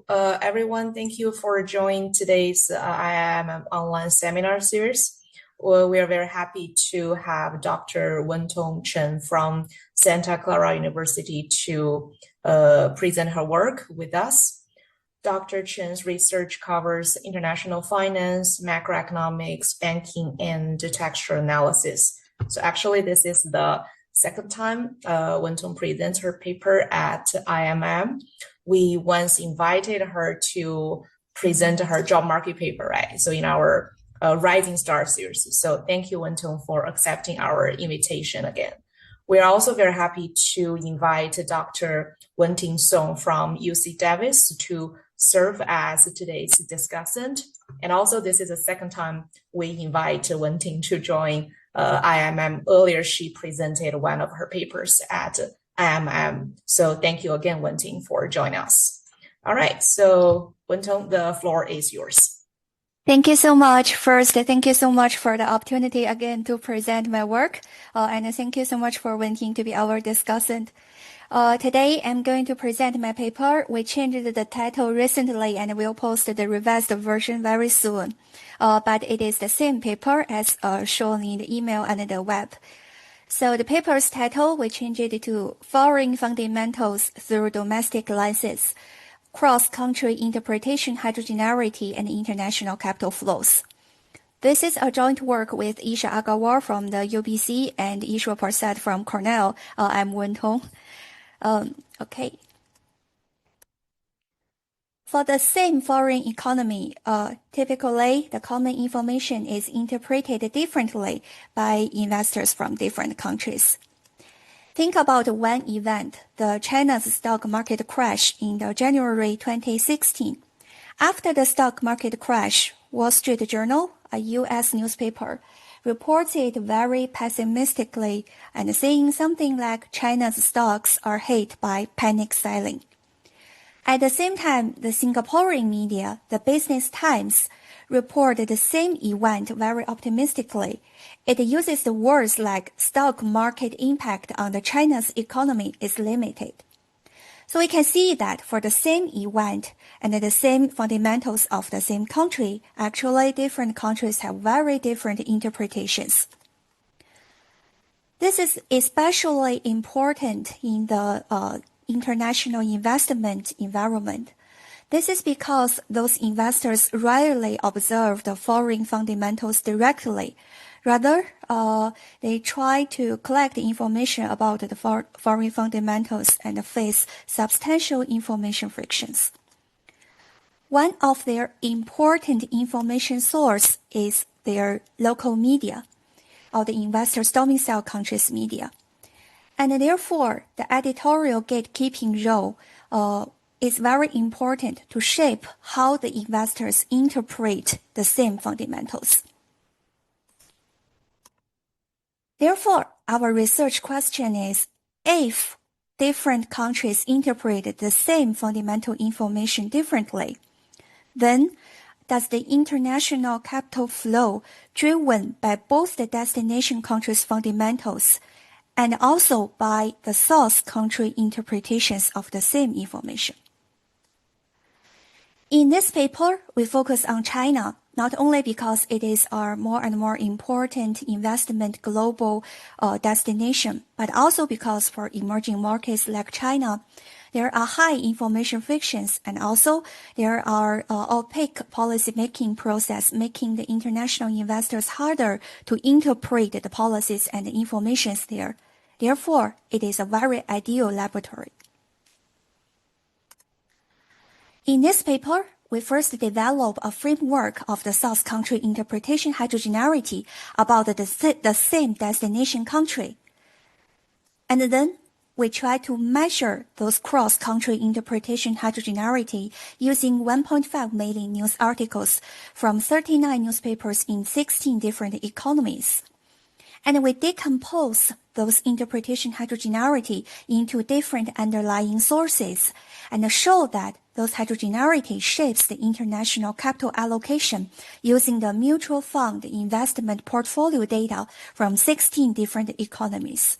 everyone. Thank you for joining today's IIM online seminar series. Well, we are very happy to have Dr. Wentong Chen from Santa Clara University to present her work with us. Dr. Chen's research covers international finance, macroeconomics, banking, and textual analysis. So actually, this is the second time Wentong presents her paper at IMIM. We once invited her to present her job market paper, right? So in our Rising Star series. So thank you, Wentong, for accepting our invitation again. We are also very happy to invite Dr. Wentong Song from UC Davis to serve as today's discussant. And also, this is the second time we invite Wentong to join IMM. Earlier, she presented one of her papers at IMM. So thank you again, Wentong, for joining us. All right, so Wentong, the floor is yours. Thank you so much. First, thank you so much for the opportunity again to present my work. And thank you so much for Wentong to be our discussant. Today, I'm going to present my paper. We changed the title recently and we'll post the revised version very soon. But it is the same paper as shown in the email and the web. So the paper's title, we changed it to Foreign Fundamentals Through Domestic Lenses, Cross-Country Interpretation, Heterogeneity, and International Capital Flows. This is a joint work with Isha Agarwal from the UBC and Ishwa Prasad from Cornell. I'm Wentong. Okay. For the same foreign economy, typically the common information is interpreted differently by investors from different countries. Think about one event, the China's stock market crash in the January 2016. After the stock market crash, Wall Street Journal, a U.S. newspaper, reported very pessimistically and saying something like China's stocks are hit by panic selling. At the same time, the Singaporean media, the Business Times, reported the same event very optimistically. It uses the words like stock market impact on the China's economy is limited. So we can see that for the same event and the same fundamentals of the same country, actually different countries have very different interpretations. This is especially important in the international investment environment. This is because those investors rarely observe the foreign fundamentals directly. Rather, they try to collect information about the foreign fundamentals and face substantial information frictions. One of their important information source is their local media, or the investors' domicile countries' media. And therefore, the editorial gatekeeping role is very important to shape how the investors interpret the same fundamentals. Therefore, our research question is, if different countries interpret the same fundamental information differently, then does the international capital flow driven by both the destination country's fundamentals and also by the source country interpretations of the same information? In this paper, we focus on China, not only because it is our more and more important investment global destination, but also because for emerging markets like China, there are high information frictions and also there are opaque policy-making process making the international investors harder to interpret the policies and the informations there. Therefore, it is a very ideal laboratory. In this paper, we first develop a framework of the source country interpretation heterogeneity about the same destination country. And then we try to measure those cross-country interpretation heterogeneity using 1.5 million news articles from 39 newspapers in 16 different economies. And we decompose those interpretation heterogeneity into different underlying sources and show that those heterogeneity shapes the international capital allocation using the mutual fund investment portfolio data from 16 different economies.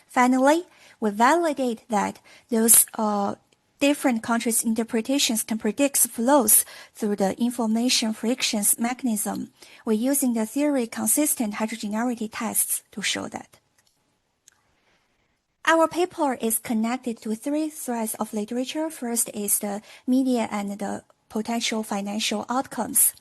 Finally, we validate that those different countries' interpretations can predict flows through the information frictions mechanism. We're using the theory-consistent heterogeneity tests to show that. Our paper is connected to 3 threads of literature. First is the media and the potential financial outcomes.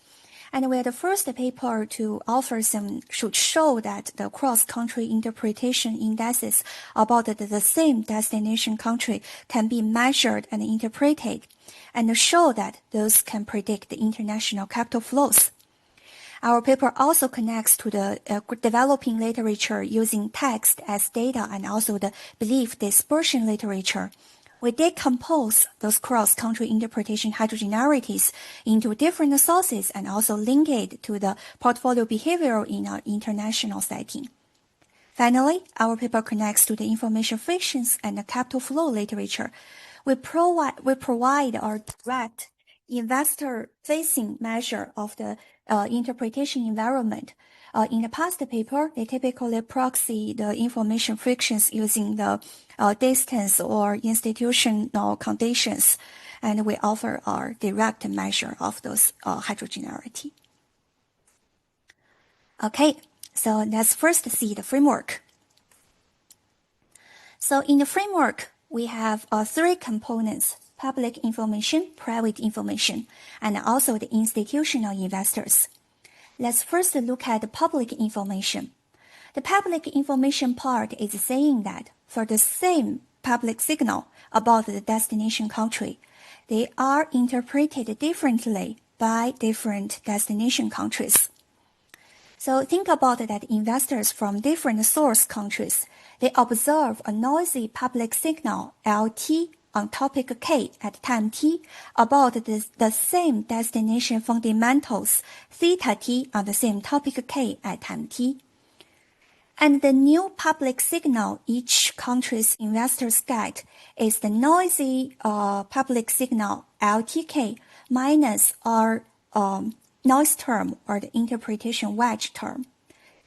And we are the first paper to offer should show that the cross-country interpretation indices about the same destination country can be measured and interpreted, and show that those can predict the international capital flows. Our paper also connects to the developing literature using text as data and also the belief dispersion literature. We decompose those cross-country interpretation heterogeneities into different sources and also link it to the portfolio behavior in an international setting. Finally, our paper connects to the information frictions and the capital flow literature. We provide our direct investor-facing measure of the interpretation environment. In the past paper, they typically proxy the information frictions using the distance or institutional conditions, and we offer our direct measure of those heterogeneity. Okay, so let's first see the framework. So in the framework, we have 3 components: public information, private information, and also the institutional investors. Let's first look at the public information. The public information part is saying that for the same public signal about the destination country, they are interpreted differently by different destination countries. So think about that investors from different source countries, they observe a noisy public signal LT on topic K at time t about the same destination fundamentals theta t on the same topic K at time t. And the new public signal each country's investors get is the noisy public signal LTK minus our noise term or the interpretation wedge term,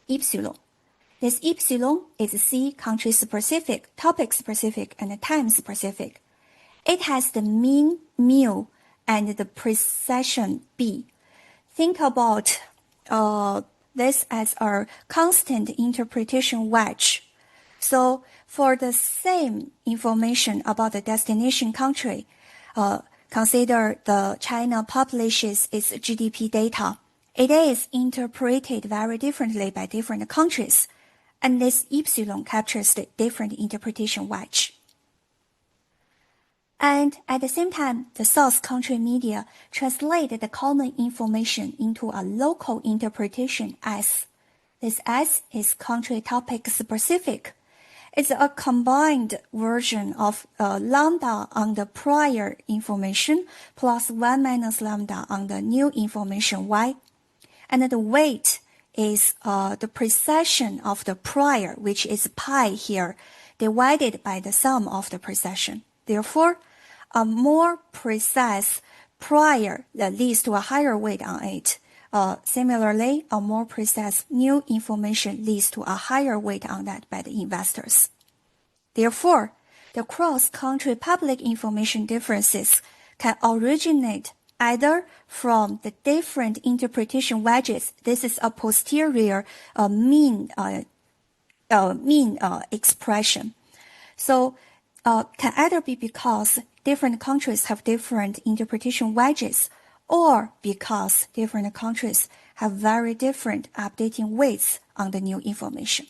epsilon. This epsilon is C country specific, topic specific, and time specific. It has the mean mu and the precession b. Think about this as our constant interpretation wedge. So for the same information about the destination country, consider the China publishes its GDP data. It is interpreted very differently by different countries, and this epsilon captures the different interpretation wedge. And at the same time, the source country media translated the common information into a local interpretation S. This S is country topic specific. It's a combined version of lambda on the prior information plus 1 minus lambda on the new information Y. And the weight is the precession of the prior, which is pi here, divided by the sum of the precession. Therefore, a more precise prior that leads to a higher weight on it. Similarly, a more precise new information leads to a higher weight on that by the investors. Therefore, the cross-country public information differences can originate either from the different interpretation wedges. This is a posterior mean expression. So, can either be because different countries have different interpretation wedges, or because different countries have very different updating weights on the new information.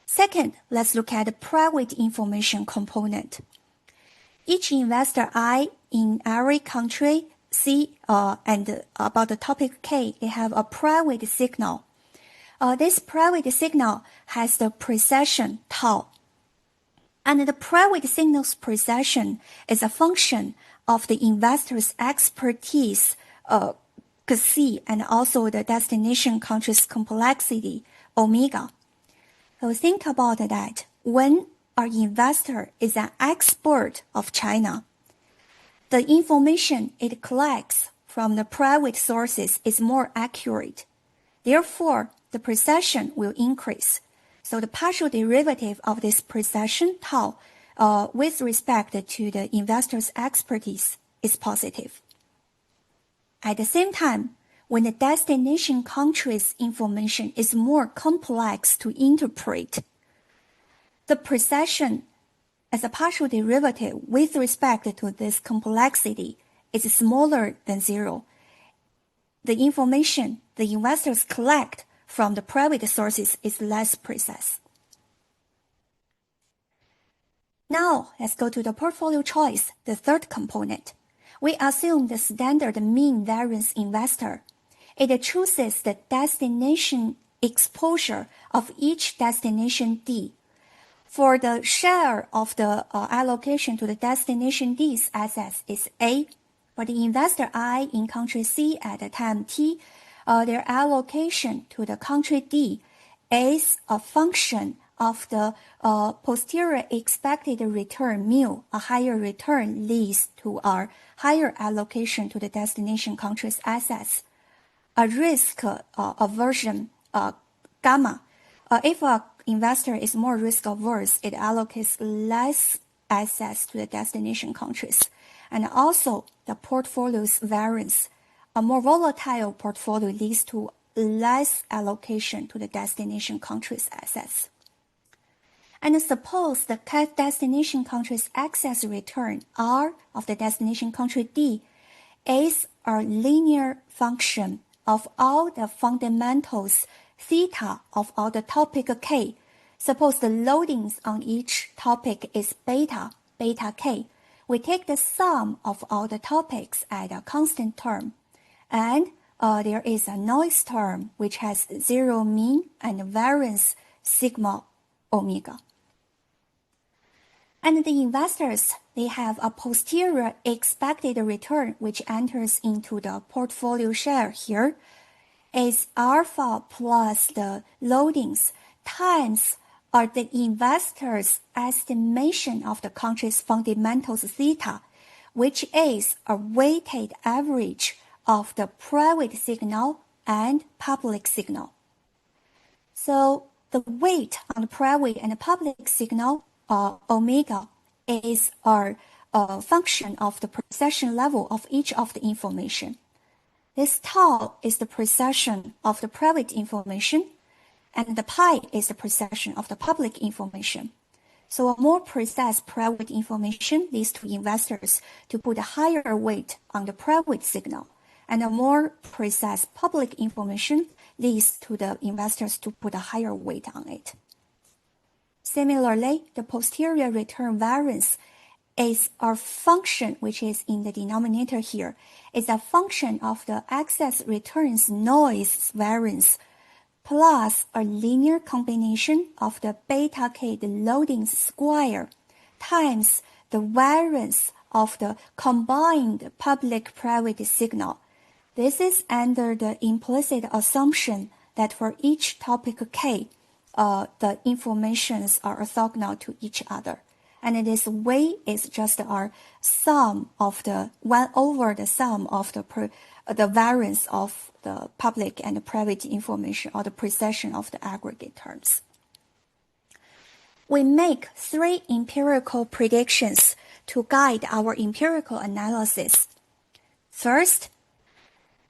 Second, let's look at the private information component. Each investor I in every country C and about the topic K, they have a private signal. This private signal has the precession tau. And the private signal's precession is a function of the investor's expertise, C, and also the destination country's complexity, omega. So think about that. When our investor is an expert of China, the information it collects from the private sources is more accurate. Therefore, the precession will increase. So the partial derivative of this precession tau with respect to the investor's expertise is positive. At the same time, when the destination country's information is more complex to interpret, the precision as a partial derivative with respect to this complexity is smaller than zero. The information the investors collect from the private sources is less precise. Now, let's go to the portfolio choice, the third component. We assume the standard mean variance investor. It chooses the destination exposure of each destination D. For the share of the allocation to the destination D's assets is A. For the investor I in country C at the time T, their allocation to the country D is a function of the posterior expected return mu. A higher return leads to a higher allocation to the destination country's assets. A risk aversion gamma. If an investor is more risk averse, it allocates less assets to the destination countries. And also the portfolio's variance. A more volatile portfolio leads to less allocation to the destination country's assets. And suppose the destination country's excess return R of the destination country D is a linear function of all the fundamentals theta of all the topic K. Suppose the loadings on each topic is beta K. We take the sum of all the topics at a constant term. And there is a noise term which has zero mean and variance sigma omega. And the investors, they have a posterior expected return which enters into the portfolio share here is alpha plus the loadings times the investor's estimation of the country's fundamentals theta, which is a weighted average of the private signal and public signal. So the weight on the private and the public signal, omega, is a function of the precision level of each of the information. This tau is the precision of the private information, and the pi is the precision of the public information. So a more precise private information leads to investors to put a higher weight on the private signal, and a more precise public information leads to the investors to put a higher weight on it. Similarly, the posterior return variance is a function which is in the denominator here. It's a function of the excess returns noise variance plus a linear combination of the beta k, the loading square, times the variance of the combined public-private signal. This is under the implicit assumption that for each topic k, the informations are orthogonal to each other. And this way is just our sum of the 1 over the sum of the variance of the public and the private information, or the precision of the aggregate terms. We make 3 empirical predictions to guide our empirical analysis. First,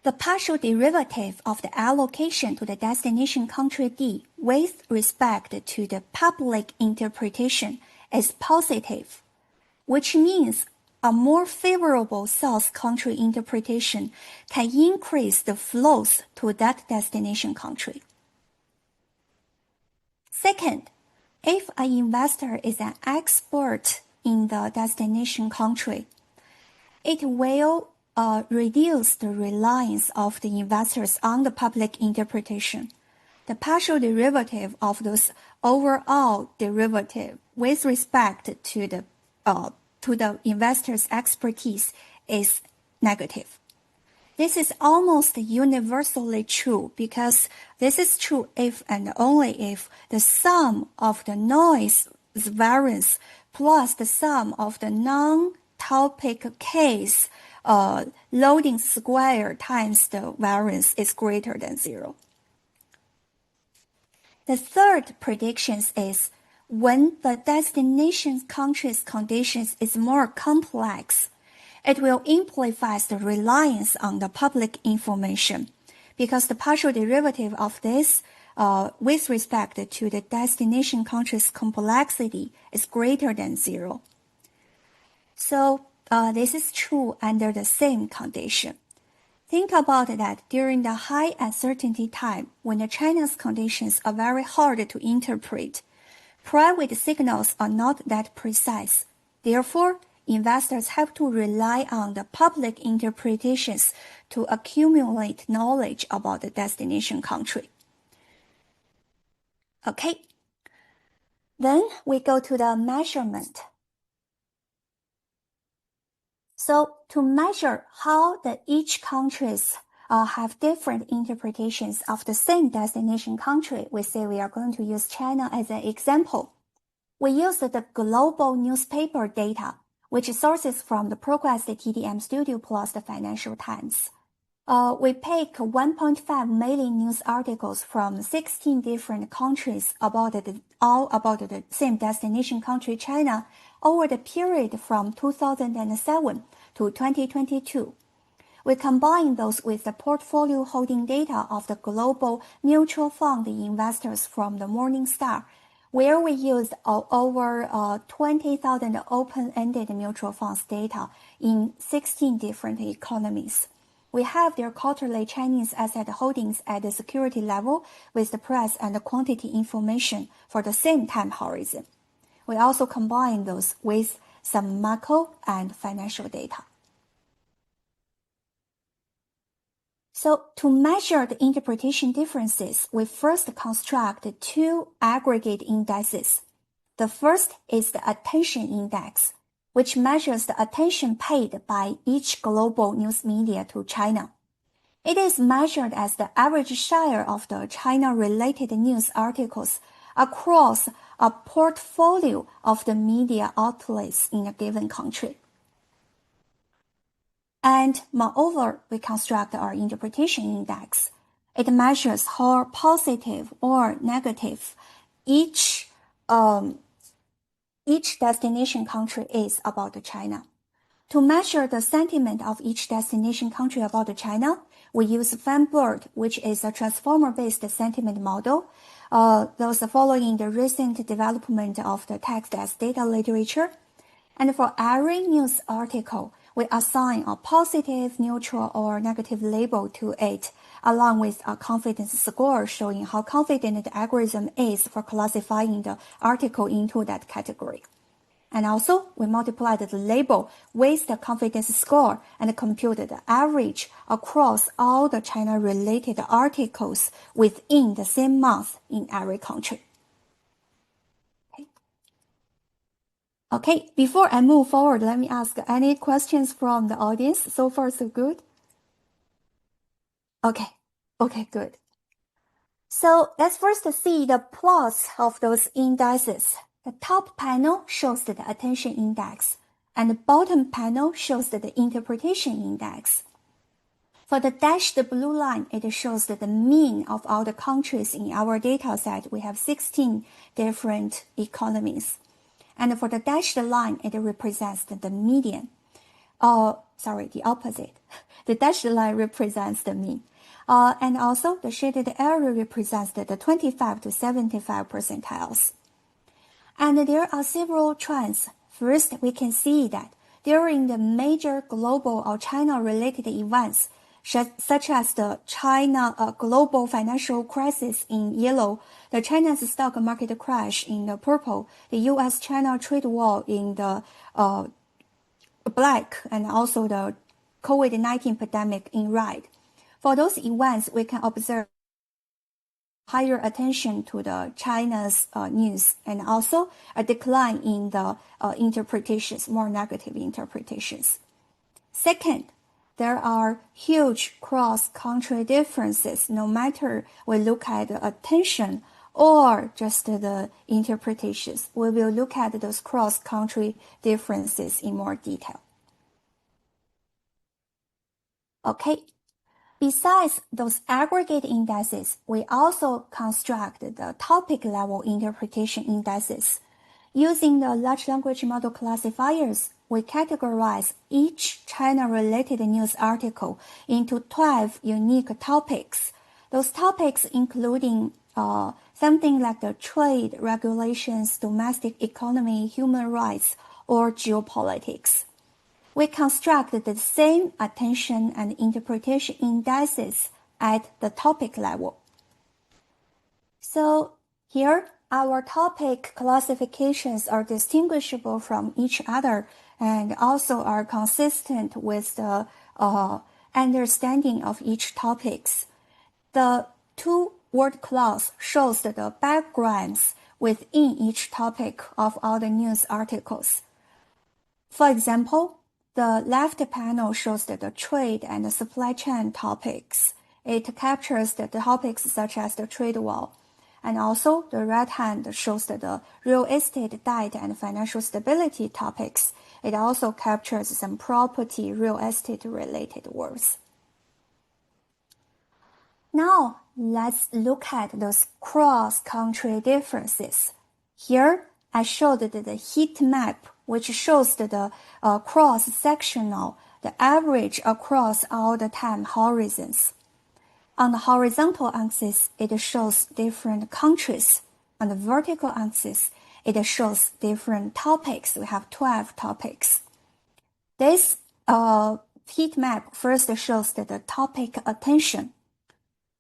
the partial derivative of the allocation to the destination country D with respect to the public interpretation is positive, which means a more favorable source country interpretation can increase the flows to that destination country. Second, if an investor is an expert in the destination country, it will reduce the reliance of the investors on the public interpretation. The partial derivative of those overall derivative with respect to the investor's expertise is negative. This is almost universally true because this is true if and only if the sum of the noise variance plus the sum of the non-topic case loading square times the variance is greater than 0. The third prediction is when the destination country's conditions is more complex, it will amplify the reliance on the public information because the partial derivative of this with respect to the destination country's complexity is greater than 0. So this is true under the same condition. Think about that during the high uncertainty time when the China's conditions are very hard to interpret. Private signals are not that precise. Therefore, investors have to rely on the public interpretations to accumulate knowledge about the destination country. Okay. Then we go to the measurement. So to measure how each countries have different interpretations of the same destination country, we say we are going to use China as an example. We use the global newspaper data, which sources from the Progress TDM Studio plus the Financial Times. We pick 1.5 million news articles from 16 different countries all about the same destination country, China, over the period from 2007 to 2022. We combine those with the portfolio holding data of the global mutual fund investors from the Morningstar, where we used over 20,000 open-ended mutual funds data in 16 different economies. We have their quarterly Chinese asset holdings at the security level with the price and the quantity information for the same time horizon. We also combine those with some macro and financial data. So to measure the interpretation differences, we first construct two aggregate indices. The first is the attention index, which measures the attention paid by each global news media to China. It is measured as the average share of the China-related news articles across a portfolio of the media outlets in a given country. And moreover, we construct our interpretation index. It measures how positive or negative each destination country is about China. To measure the sentiment of each destination country about China, we use FanBird, which is a transformer-based sentiment model. Those following the recent development of the text as data literature. And for every news article, we assign a positive, neutral, or negative label to it, along with a confidence score showing how confident the algorithm is for classifying the article into that category. And also, we multiplied the label with the confidence score and computed the average across all the China-related articles within the same month in every country. Okay, before I move forward, let me ask any questions from the audience. So far, so good? Okay, good. So let's first see the plots of those indices. The top panel shows the attention index, and the bottom panel shows the interpretation index. For the dashed blue line, it shows the mean of all the countries in our data set. We have 16 different economies. And for the dashed line, it represents the median. The opposite. The dashed line represents the mean. And also, the shaded area represents the 25 to 75 percentiles. And there are several trends. First, we can see that during the major global or China-related events, such as the China global financial crisis in yellow, the China's stock market crash in the purple, the U.S.-China trade war in the black, and also the COVID-19 pandemic in red. For those events, we can observe higher attention to the China's news and also a decline in the interpretations, more negative interpretations. Second, there are huge cross-country differences no matter we look at the attention or just the interpretations. We will look at those cross-country differences in more detail. Okay, Besides those aggregate indices, we also construct the topic-level interpretation indices. Using the large language model classifiers, we categorize each China-related news article into 12 unique topics. Those topics including something like the trade, regulations, domestic economy, human rights, or geopolitics. We construct the same attention and interpretation indices at the topic level. So here, our topic classifications are distinguishable from each other and also are consistent with the understanding of each topics. The two word clouds shows the backgrounds within each topic of all the news articles. For example, the left panel shows the trade and the supply chain topics. It captures the topics such as the trade war. And also, the right hand shows the real estate, debt, and financial stability topics. It also captures some property, real estate related words. Now, let's look at those cross-country differences. Here, I showed the heat map, which shows the cross-sectional, the average across all the time horizons. On the horizontal axis, it shows different countries. On the vertical axis, it shows different topics. We have 12 topics. This heat map first shows the topic attention.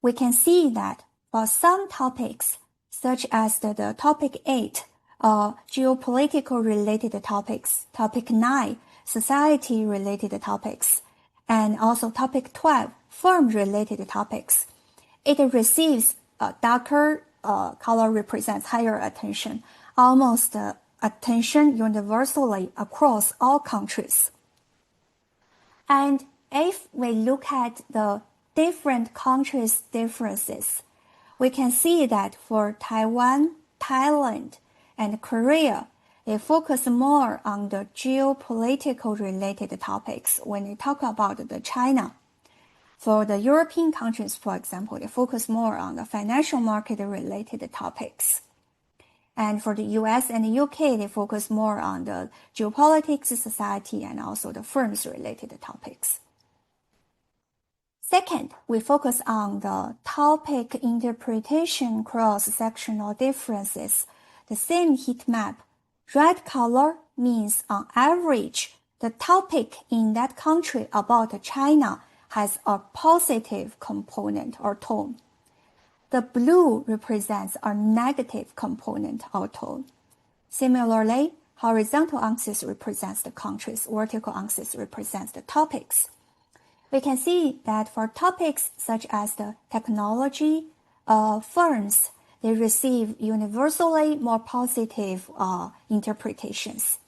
We can see that for some topics, such as the topic 8, geopolitical related topics, topic 9, society related topics, and also topic 12, firm related topics, it receives a darker color represents higher attention, almost attention universally across all countries. And if we look at the different countries' differences, we can see that for Taiwan, Thailand, and Korea, they focus more on the geopolitical related topics when they talk about the China. For the European countries, for example, they focus more on the financial market related topics. And for the US and the UK, they focus more on the geopolitics, society, and also the firms related topics. Second, we focus on the topic interpretation cross-sectional differences. The same heat map. Red color means on average, the topic in that country about China has a positive component or tone. The blue represents a negative component or tone. Similarly, horizontal axis represents the countries, vertical axis represents the topics. We can see that for topics such as the technology, firms, they receive universally more positive interpretations.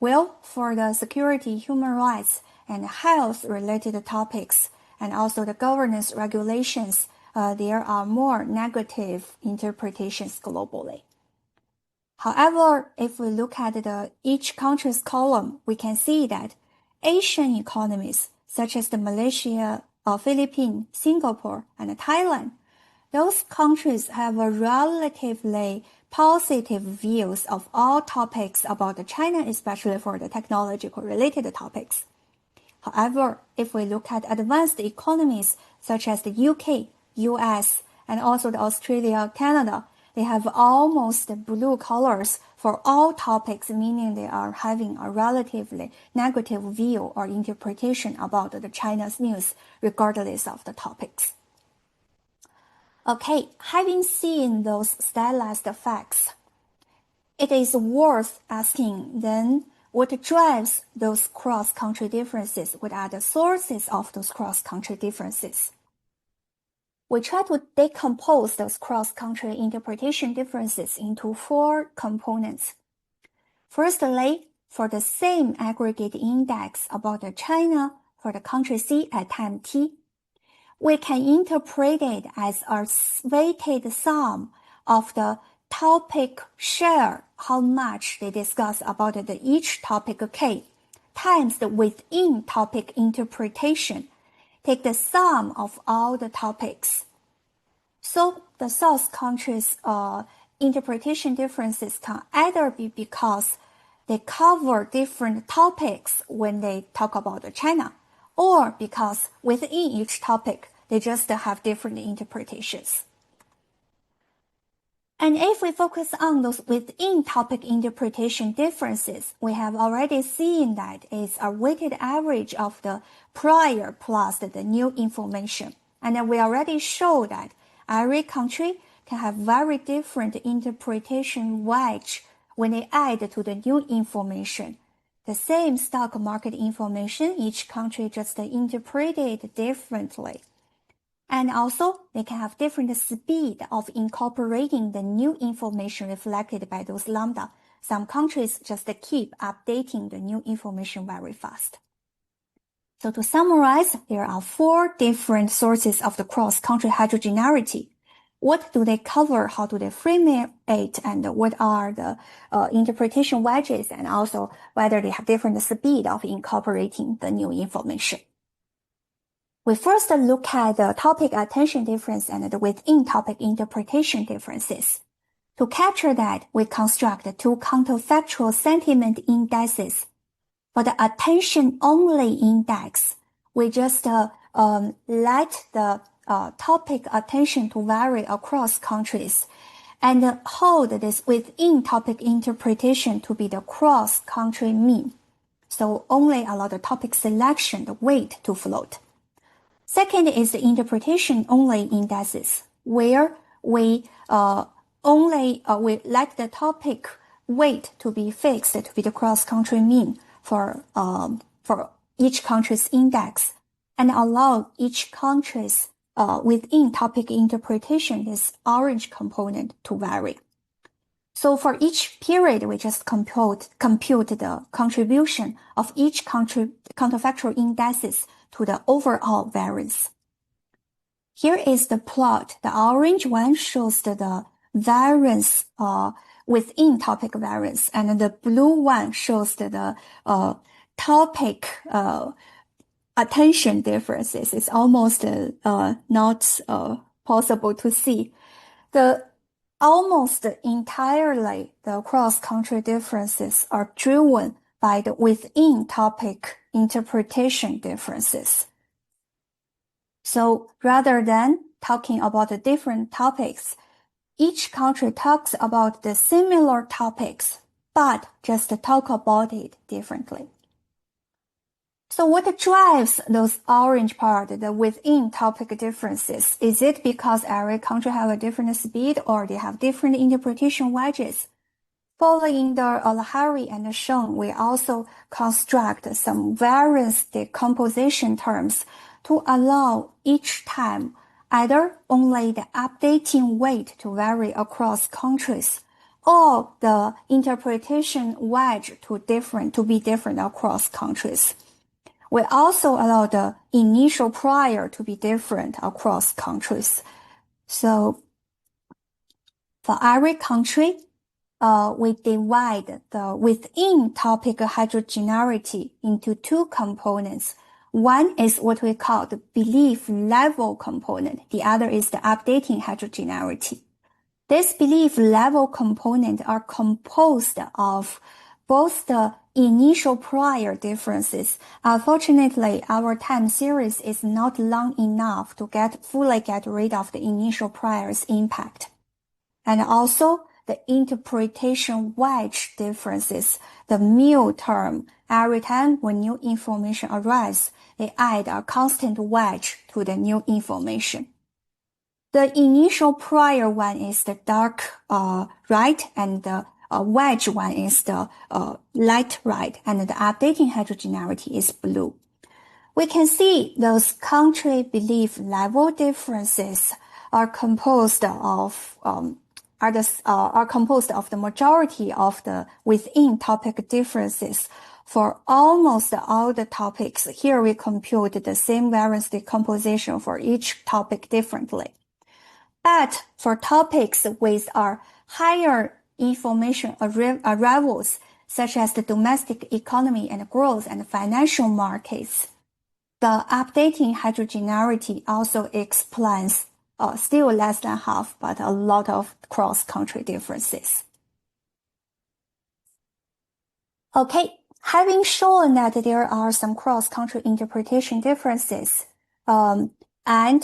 Well, for the security, human rights, and health-related topics, and also the governance regulations, there are more negative interpretations globally. However, if we look at each country's column, we can see that Asian economies, such as the Malaysia, Philippines, Singapore, and Thailand, those countries have a relatively positive views of all topics about China, especially for the technological related topics. However, if we look at advanced economies such as the UK, US, and also the Australia, Canada, they have almost blue colors for all topics, meaning they are having a relatively negative view or interpretation about the China's news, regardless of the topics. Okay, having seen those stylized facts, it is worth asking then what drives those cross-country differences? What are the sources of those cross-country differences? We try to decompose those cross-country interpretation differences into 4 components. Firstly, for the same aggregate index about China for the country C at time t, we can interpret it as a weighted sum of the topic share, how much they discuss about each topic K, times the within topic interpretation, take the sum of all the topics. So the source countries' interpretation differences can either be because they cover different topics when they talk about China, or because within each topic, they just have different interpretations. And if we focus on those within topic interpretation differences, we have already seen that it's a weighted average of the prior plus the new information. And we already showed that every country can have very different interpretation wedge when they add to the new information. The same stock market information, each country just interpreted differently. And also, they can have different speed of incorporating the new information reflected by those lambda. Some countries just keep updating the new information very fast. So to summarize, there are 4 different sources of the cross-country heterogeneity. What do they cover? How do they frame it? And what are the interpretation wedges? And also whether they have different speed of incorporating the new information. We first look at the topic attention difference and the within topic interpretation differences. To capture that, we construct 2 counterfactual sentiment indices. For the attention-only index, we just let the topic attention to vary across countries and hold this within topic interpretation to be the cross-country mean. So only allow the topic selection, the weight, to float. Second is the interpretation-only indices, where we we let the topic weight to be fixed to be the cross-country mean for each country's index, and allow each country's within topic interpretation, this orange component, to vary. So for each period, we just compute the contribution of each counterfactual indices to the overall variance. Here is the plot. The orange one shows the variance within topic variance, and the blue one shows the topic attention differences. It's almost not possible to see. Almost entirely the cross-country differences are driven by the within topic interpretation differences. So rather than talking about the different topics, each country talks about the similar topics, but just talk about it differently. So what drives those orange part, the within topic differences? Is it because every country have a different speed, or they have different interpretation wedges? Following the Lahari and Chen, we also construct some variance decomposition terms to allow each time either only the updating weight to vary across countries, or the interpretation wedge to be different across countries. We also allow the initial prior to be different across countries. So for every country, we divide the within topic heterogeneity into 2 components. One is what we call the belief level component. The other is the updating heterogeneity. This belief level component are composed of both the initial prior differences. Unfortunately, our time series is not long enough to fully get rid of the initial prior's impact. And also the interpretation wedge differences, the mu term. Every time when new information arrives, they add a constant wedge to the new information. The initial prior one is the dark right, and the wedge one is the light right, and the updating heterogeneity is blue. We can see those country belief level differences are composed of the majority of the within topic differences for almost all the topics. Here we compute the same variance decomposition for each topic differently. But for topics with higher information arrivals, such as the domestic economy and growth and financial markets, the updating heterogeneity also explains still less than half, but a lot of cross-country differences. Okay, having shown that there are some cross-country interpretation differences, and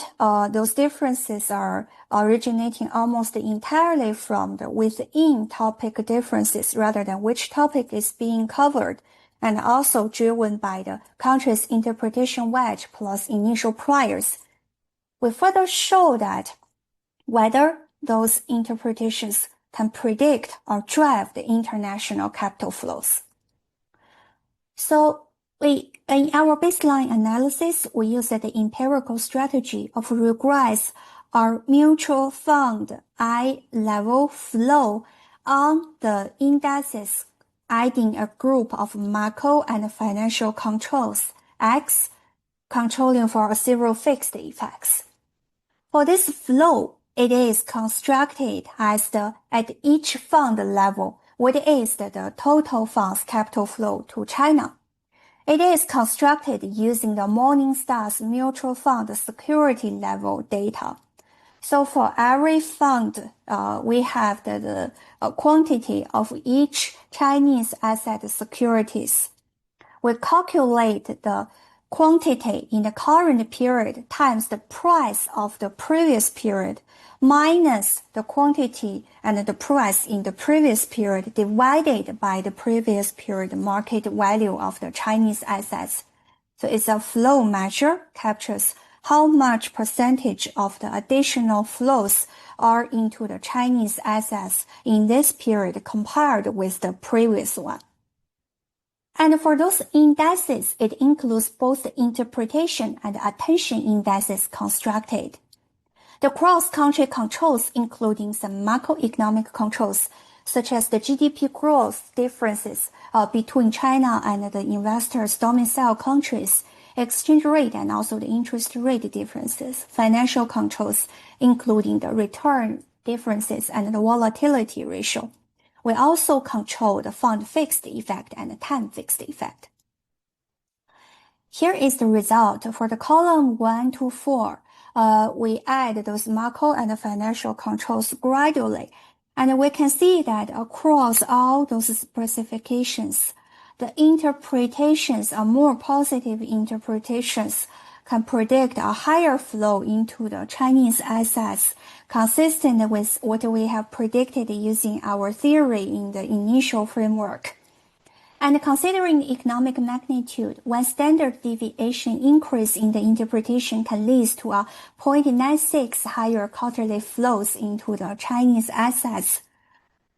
those differences are originating almost entirely from the within topic differences rather than which topic is being covered, and also driven by the country's interpretation wedge plus initial priors. We further show that whether those interpretations can predict or drive the international capital flows. So in our baseline analysis, we used the empirical strategy of regress our mutual fund I-level flow on the indices adding a group of macro and financial controls, X, controlling for several fixed effects. For this flow, it is constructed as at each fund level, what is the total funds capital flow to China. It is constructed using the Morningstar's mutual fund security level data. So for every fund, we have the quantity of each Chinese asset securities. We calculate the quantity in the current period times the price of the previous period minus the quantity and the price in the previous period divided by the previous period market value of the Chinese assets. So it's a flow measure, captures how much percentage of the additional flows are into the Chinese assets in this period compared with the previous one. And for those indices, it includes both the interpretation and attention indices constructed. The cross-country controls, including some macroeconomic controls, such as the GDP growth differences between China and the investors' domicile countries, exchange rate and also the interest rate differences, financial controls, including the return differences and the volatility ratio. We also control the fund fixed effect and the time fixed effect. Here is the result for the column 1 to 4. We add those macro and financial controls gradually, and we can see that across all those specifications, the interpretations are more positive interpretations can predict a higher flow into the Chinese assets, consistent with what we have predicted using our theory in the initial framework. And considering the economic magnitude, one standard deviation increase in the interpretation can lead to a 0.96 higher quarterly flows into the Chinese assets.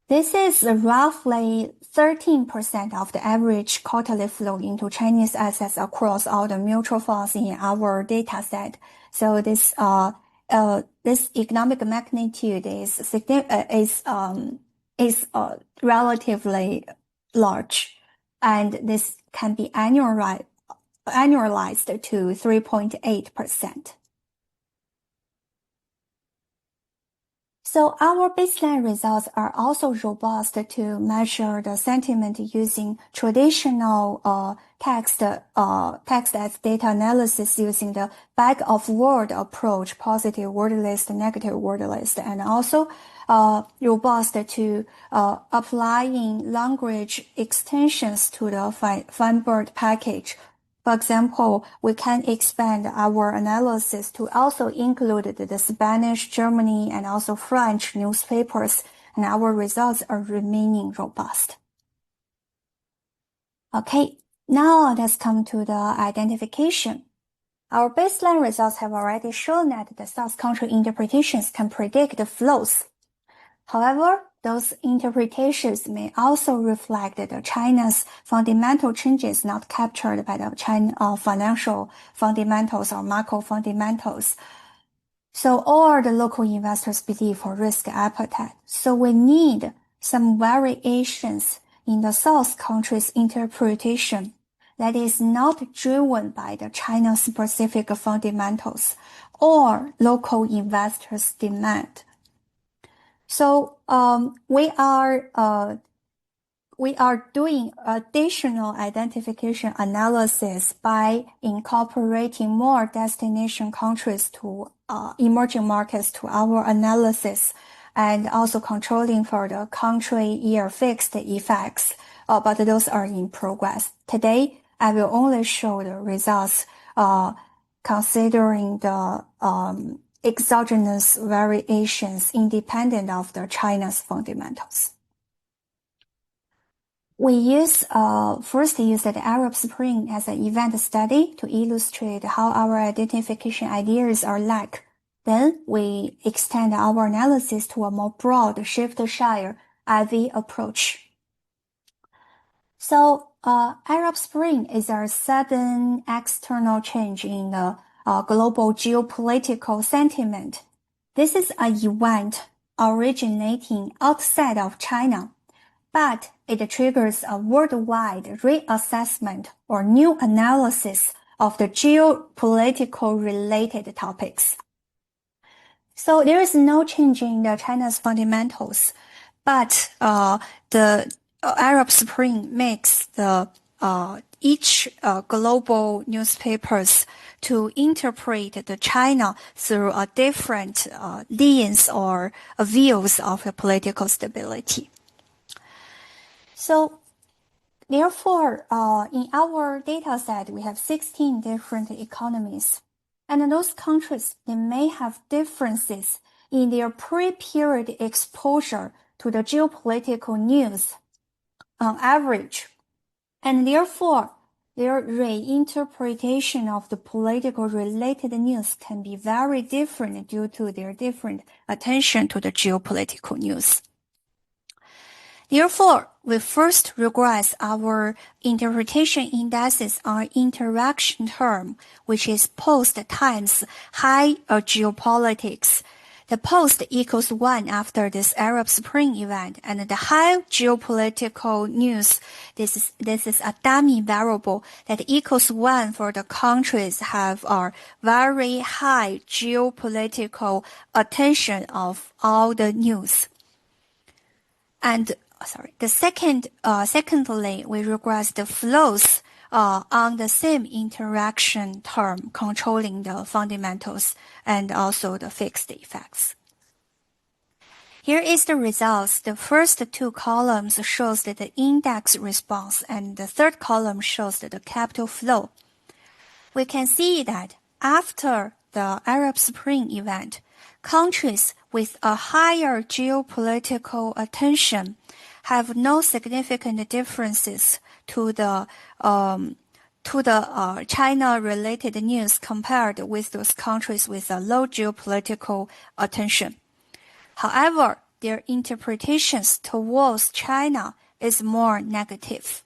This is roughly 13% of the average quarterly flow into Chinese assets across all the mutual funds in our data set. So this economic magnitude is relatively large, and this can be annualized to 3.8%. So our baseline results are also robust to measure the sentiment using traditional text as data analysis using the bag of word approach, positive word list, negative word list, and also robust to applying language extensions to the Fanbird package. For example, we can expand our analysis to also include the Spanish, Germany, and also French newspapers, and our results are remaining robust. Okay, now let's come to the identification. Our baseline results have already shown that the South country interpretations can predict the flows. However, those interpretations may also reflect the China's fundamental changes not captured by the China financial fundamentals or macro fundamentals. So all the local investors believe or risk appetite. So we need some variations in the South country's interpretation that is not driven by the China-specific fundamentals or local investors' demand. So we are we are doing additional identification analysis by incorporating more destination countries to emerging markets to our analysis, and also controlling for the country year fixed effects. But those are in progress. Today, I will only show the results considering the exogenous variations independent of the China's fundamentals. We first used the Arab Spring as an event study to illustrate how our identification ideas are like. Then we extend our analysis to a more broad shift-shire IV approach. So, Arab Spring is a sudden external change in the global geopolitical sentiment. This is an event originating outside of China, but it triggers a worldwide reassessment or new analysis of the geopolitical related topics. So there is no change in the China's fundamentals, but the Arab Spring makes the each global newspapers to interpret the China through a different lens or views of the political stability. So, therefore, in our data set, we have 16 different economies. And those countries, they may have differences in their pre-period exposure to the geopolitical news on average. And therefore, their reinterpretation of the political related news can be very different due to their different attention to the geopolitical news. Therefore, we first regress our interpretation indices on interaction term, which is post times high geopolitics. The post equals 1 after this Arab Spring event, and the high geopolitical news, this is a dummy variable that equals 1 for the countries have a very high geopolitical attention of all the news. And secondly, we regress the flows on the same interaction term, controlling the fundamentals and also the fixed effects. Here is the results. The first two columns shows the index response, and the third column shows the capital flow. We can see that after the Arab Spring event, countries with a higher geopolitical attention have no significant differences to the China-related news compared with those countries with a low geopolitical attention. However, their interpretations towards China is more negative.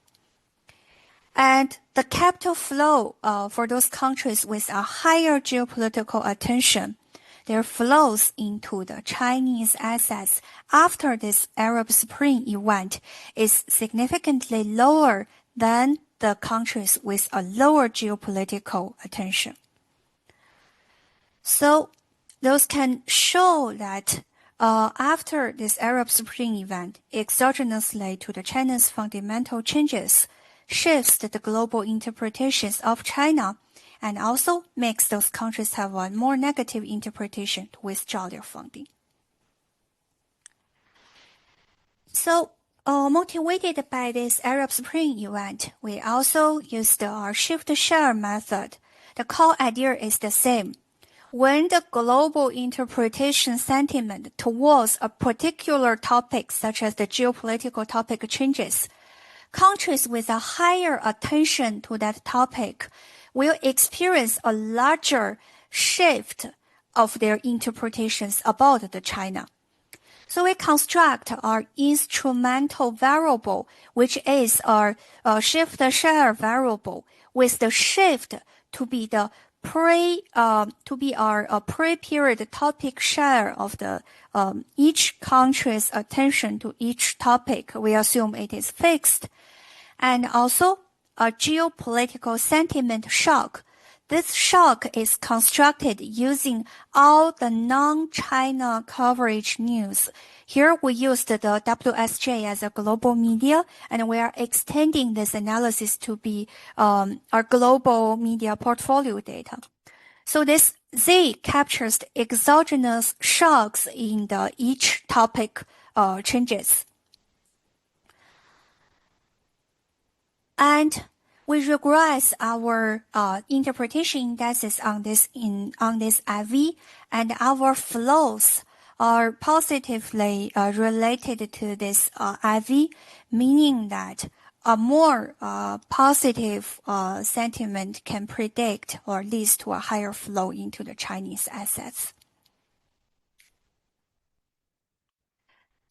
And the capital flow for those countries with a higher geopolitical attention, their flows into the Chinese assets after this Arab Spring event is significantly lower than the countries with a lower geopolitical attention. So those can show that after this Arab Spring event, exogenously to the China's fundamental changes, shifts the global interpretations of China, and also makes those countries have a more negative interpretation to withdraw their funding. So, motivated by this Arab Spring event, we also used our shift-share method. The core idea is the same. When the global interpretation sentiment towards a particular topic, such as the geopolitical topic, changes, countries with a higher attention to that topic will experience a larger shift of their interpretations about the China. So we construct our instrumental variable, which is our shift-share variable, with the shift to be the our pre-period topic share of the each country's attention to each topic. We assume it is fixed, and also a geopolitical sentiment shock This shock is constructed using all the non-China coverage news. Here we used the WSJ as a global media, and we are extending this analysis to be our global media portfolio data. So this Z captures the exogenous shocks in the each topic changes. And we regress our interpretation indices on this IV, and our flows are positively related to this IV, meaning that a more positive sentiment can predict or leads to a higher flow into the Chinese assets.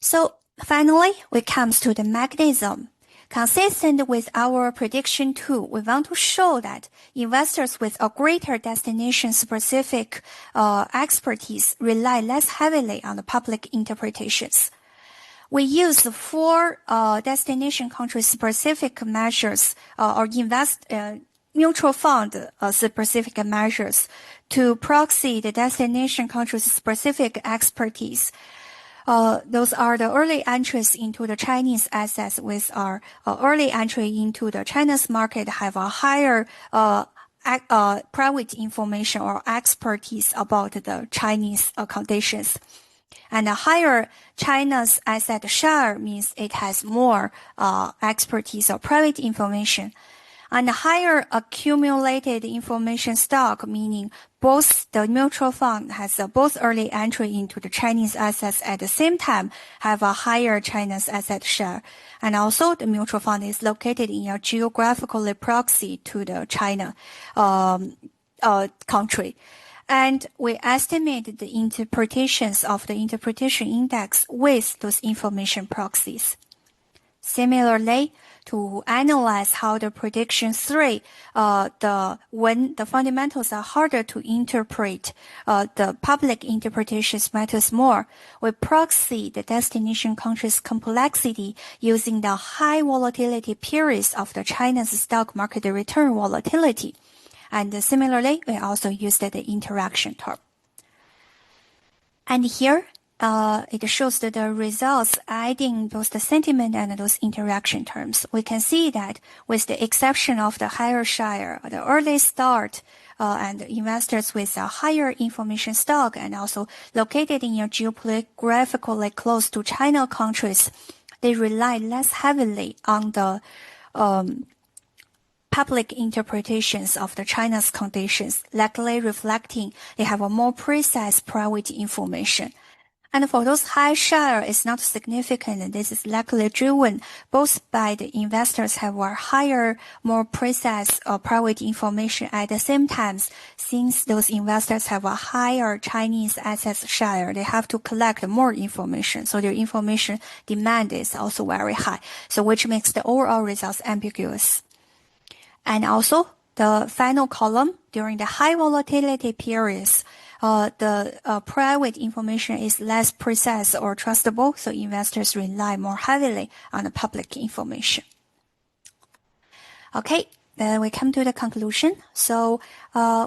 So finally, we come to the mechanism. Consistent with our prediction too, we want to show that investors with a greater destination-specific expertise rely less heavily on the public interpretations. We use 4 destination country-specific measures or mutual fund specific measures to proxy the destination country-specific expertise. Those are the early entries into the Chinese assets with our early entry into the China's market have a higher private information or expertise about the Chinese conditions. And a higher China's asset share means it has more expertise or private information. And higher accumulated information stock, meaning both the mutual fund has both early entry into the Chinese assets at the same time have a higher China's asset share. And also the mutual fund is located in a geographically proxy to the China country. And we estimate the interpretations of the interpretation index with those information proxies. Similarly, to analyze how the prediction 3, when the fundamentals are harder to interpret, the public interpretations matters more. We proxy the destination country's complexity using the high volatility periods of the China's stock market return volatility. And similarly, we also used the interaction term. And here, it shows that the results adding both the sentiment and those interaction terms. We can see that with the exception of the higher share, the early start, and investors with a higher information stock and also located in a geographically close to China countries, they rely less heavily on the public interpretations of the China's conditions, likely reflecting they have a more precise private information. And for those high share, it's not significant. This is likely driven both by the investors have a higher, more precise private information at the same time. Since those investors have a higher Chinese assets share, they have to collect more information. So their information demand is also very high. So which makes the overall results ambiguous. And also, the final column, during the high volatility periods, the private information is less precise or trustable, so investors rely more heavily on the public information. Okay, then we come to the conclusion. So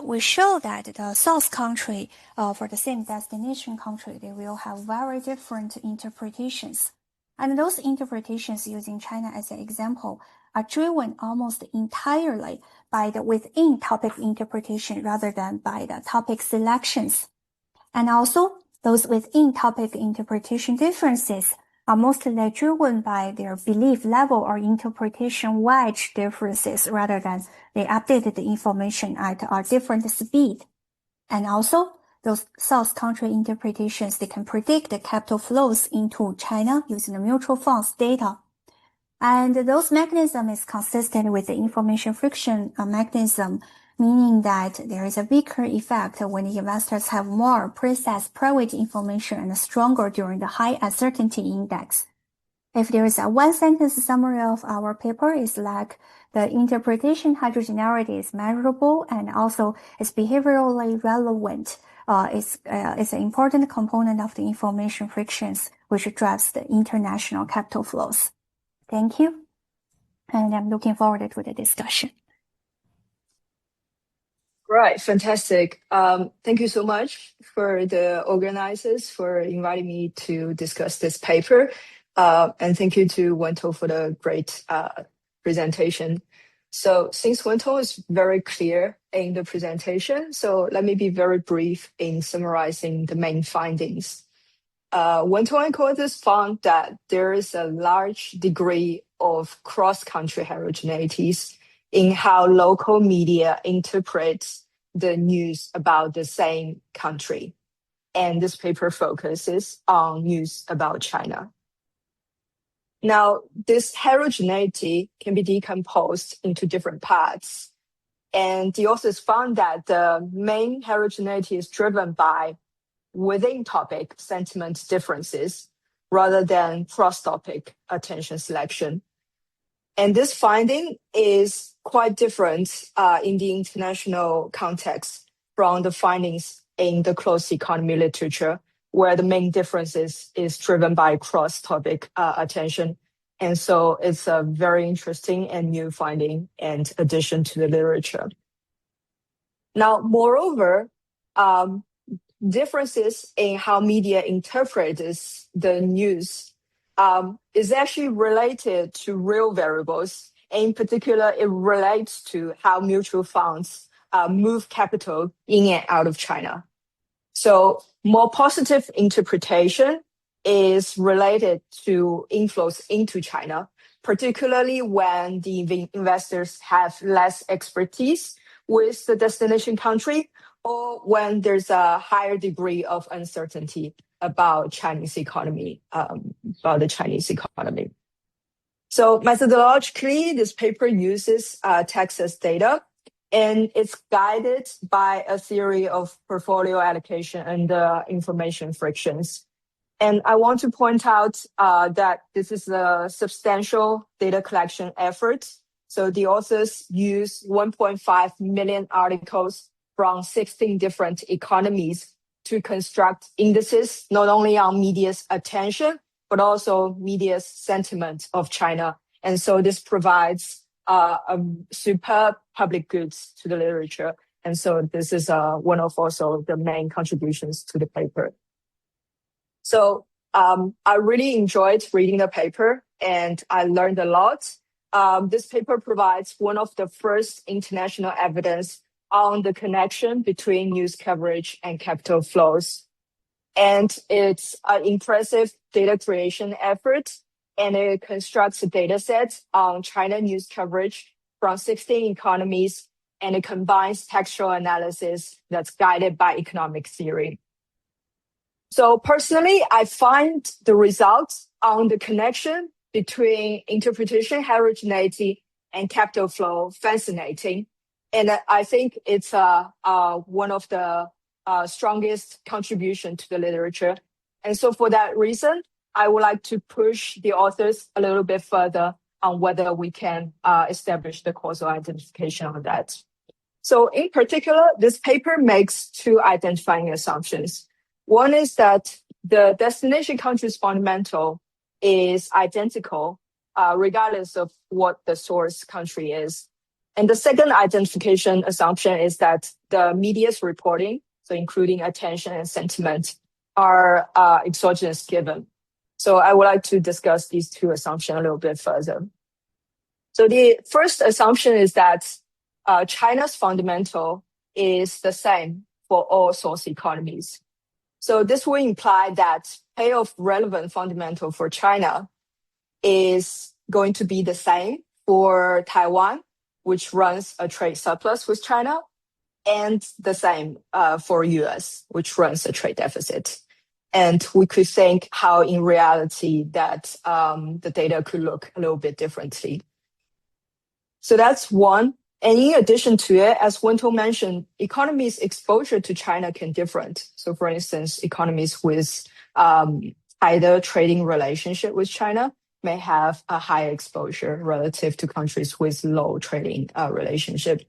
we show that the source country for the same destination country, they will have very different interpretations. And those interpretations using China as an example are driven almost entirely by the within topic interpretation rather than by the topic selections. And also, those within topic interpretation differences are mostly driven by their belief level or interpretation wedge differences rather than they updated the information at a different speed. And also, those source country interpretations, they can predict the capital flows into China using the mutual funds data. And those mechanism is consistent with the information friction mechanism, meaning that there is a weaker effect when the investors have more precise private information and stronger during the high uncertainty index. If there is a one-sentence summary of our paper, it's like the interpretation heterogeneity is measurable and also is behaviorally relevant. It's an important component of the information frictions, which drives the international capital flows. Thank you, and I'm looking forward to the discussion. Right, fantastic. Thank you so much for the organizers for inviting me to discuss this paper. And thank you to Wentong for the great presentation. So since Wentong is very clear in the presentation, so let me be very brief in summarizing the main findings. Wentong and co-authors found that there is a large degree of cross-country heterogeneities in how local media interprets the news about the same country. And this paper focuses on news about China. Now, this heterogeneity can be decomposed into different parts. And the authors found that the main heterogeneity is driven by within topic sentiment differences rather than cross-topic attention selection. And this finding is quite different in the international context from the findings in the closed economy literature, where the main differences is driven by cross-topic attention. And so it's a very interesting and new finding and addition to the literature. Now, moreover, differences in how media interprets the news is actually related to real variables. In particular, it relates to how mutual funds move capital in and out of China. So more positive interpretation is related to inflows into China, particularly when the investors have less expertise with the destination country, or when there's a higher degree of uncertainty about Chinese economy, about the Chinese economy. So methodologically, this paper uses Texas data, and it's guided by a theory of portfolio allocation and information frictions. And I want to point out that this is a substantial data collection effort. So the authors use 1.5 million articles from 16 different economies to construct indices, not only on media's attention, but also media's sentiment of China. And so this provides a superb public goods to the literature. And so this is one of also the main contributions to the paper. So I really enjoyed reading the paper and I learned a lot. This paper provides one of the first international evidence on the connection between news coverage and capital flows. And it's an impressive data creation effort, and it constructs a data set on China news coverage from 16 economies, and it combines textual analysis that's guided by economic theory. So personally, I find the results on the connection between interpretation heterogeneity and capital flow fascinating. And I think it's one of the strongest contribution to the literature. And so for that reason, I would like to push the authors a little bit further on whether we can establish the causal identification of that. So in particular, this paper makes two identifying assumptions. One is that the destination country's fundamental is identical, regardless of what the source country is. And the second identification assumption is that the media's reporting, so including attention and sentiment, are exogenous given. So I would like to discuss these two assumptions a little bit further. So the first assumption is that China's fundamental is the same for all source economies. So this will imply that payoff relevant fundamental for China is going to be the same for Taiwan, which runs a trade surplus with China, and the same for US, which runs a trade deficit. And we could think how in reality that the data could look a little bit differently. So that's one. And in addition to it, as Wentong mentioned, economies' exposure to China can different. So for instance, economies with either trading relationship with China may have a higher exposure relative to countries with low trading relationship.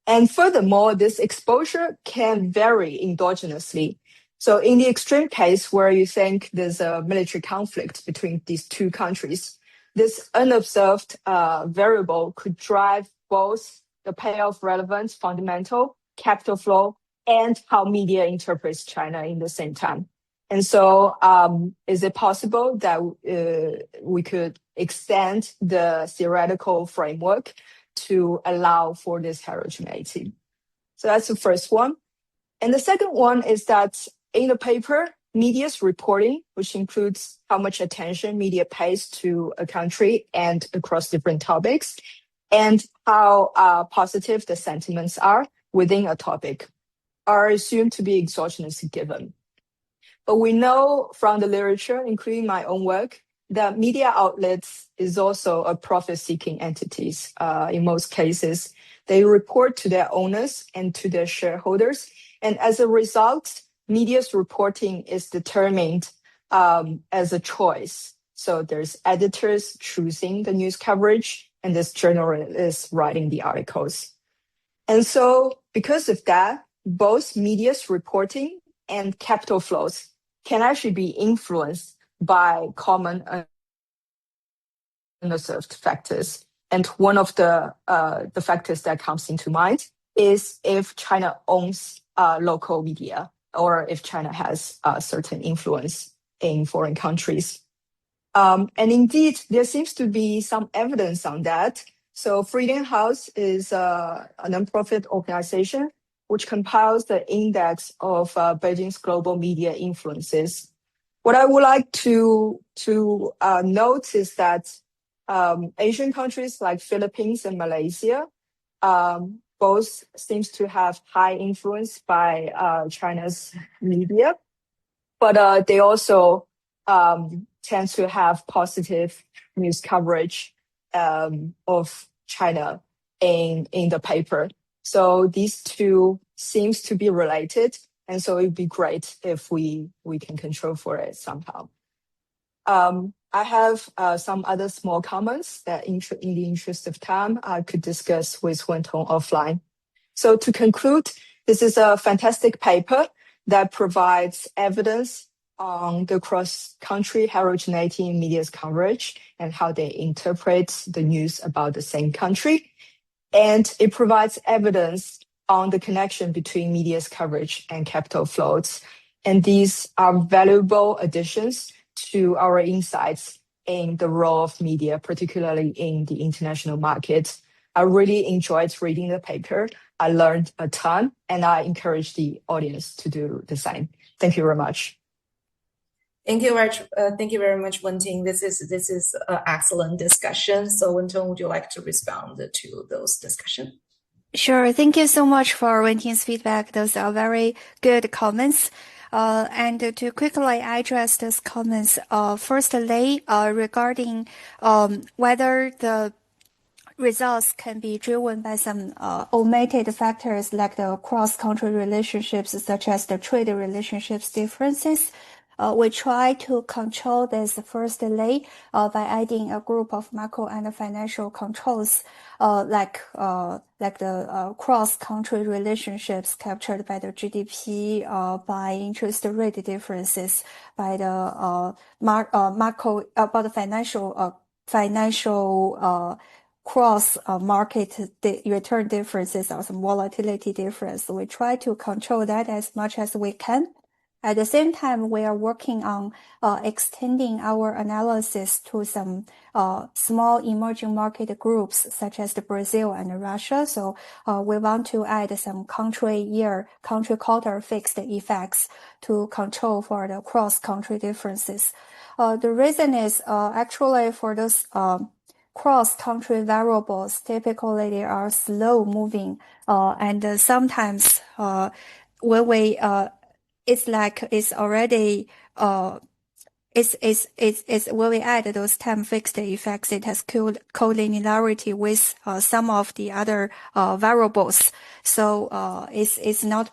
And furthermore, this exposure can vary endogenously. So in the extreme case where you think there's a military conflict between these two countries, this unobserved variable could drive both the payoff relevance fundamental capital flow, and how media interprets China in the same time. And so, is it possible that we could extend the theoretical framework to allow for this heterogeneity? So that's the first one. And the second one is that in the paper, media's reporting, which includes how much attention media pays to a country and across different topics, and how positive the sentiments are within a topic, are assumed to be exogenous given. But we know from the literature, including my own work, that media outlets is also a profit-seeking entities. In most cases, they report to their owners and to their shareholders. And as a result, media's reporting is determined as a choice. So there's editors choosing the news coverage, and this journalist writing the articles. And so because of that, both media's reporting and capital flows can actually be influenced by common unobserved factors. And one of the factors that comes into mind is if China owns local media, or if China has a certain influence in foreign countries. And indeed, there seems to be some evidence on that. So Freedom House is a nonprofit organization which compiles the index of Beijing's global media influences. What I would like to note is that Asian countries like Philippines and Malaysia both seems to have high influence by China's media, but they also tend to have positive news coverage of China in the paper. So these two seems to be related, and so it'd be great if we can control for it somehow. I have some other small comments that in the interest of time, I could discuss with Wentong offline. So to conclude, this is a fantastic paper that provides evidence on the cross-country heterogeneity in media's coverage and how they interpret the news about the same country. And it provides evidence on the connection between media's coverage and capital flows. And these are valuable additions to our insights in the role of media, particularly in the international market. I really enjoyed reading the paper. I learned a ton, and I encourage the audience to do the same. Thank you very much. Thank you very much, Wentong. This is an excellent discussion. So, Wentong, would you like to respond to those discussions? Sure. Thank you so much for Wentong's feedback. Those are very good comments. And to quickly address those comments, firstly, regarding whether the results can be driven by some omitted factors like the cross-country relationships, such as the trade relationships differences. We try to control this firstly by adding a group of macro and financial controls, like the cross-country relationships captured by the GDP, by interest rate differences, by the macro, about the financial cross market return differences or some volatility difference. We try to control that as much as we can. At the same time, we are working on extending our analysis to some small emerging market groups such as the Brazil and Russia. So we want to add some country quarter fixed effects to control for the cross-country differences. The reason is actually for those cross-country variables, typically they are slow moving, and sometimes when we it's like it's already it's when we add those time fixed effects, it has collinearity with some of the other variables. So it's not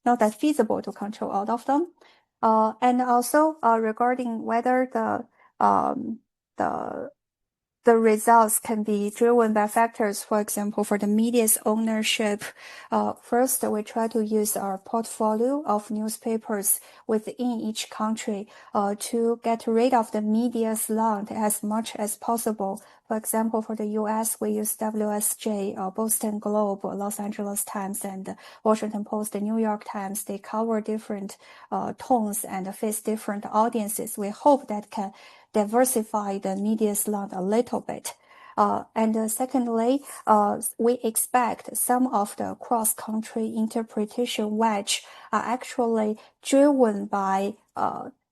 that feasible to control all of them. And also regarding whether the the results can be driven by factors. For example, for the media's ownership, first we try to use our portfolio of newspapers within each country to get rid of the media slant as much as possible. For example, for the US, we use WSJ, Boston Globe, Los Angeles Times, and Washington Post, the New York Times. They cover different tones and face different audiences. We hope that can diversify the media slant a little bit. And secondly, we expect some of the cross-country interpretation wedge are actually driven by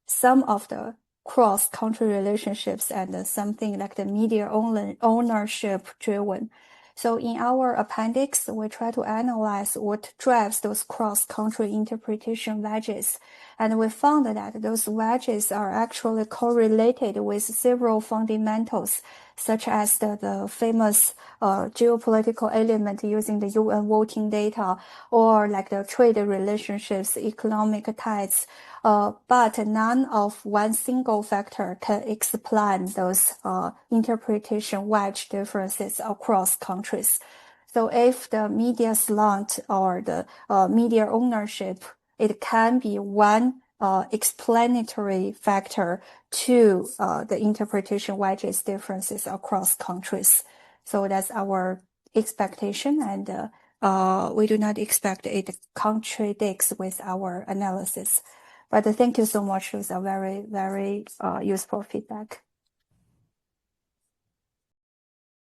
some of the cross-country relationships and something like the media ownership driven. So in our appendix, we try to analyze what drives those cross-country interpretation wedges. And we found that those wedges are actually correlated with several fundamentals, such as the famous geopolitical element using the UN voting data, or like the trade relationships, economic ties. But none of one single factor can explain those interpretation wedge differences across countries. So if the media slant or the media ownership, it can be one explanatory factor to the interpretation wedges differences across countries. So that's our expectation, and we do not expect it contradicts with our analysis. But thank you so much. It was a very, very useful feedback.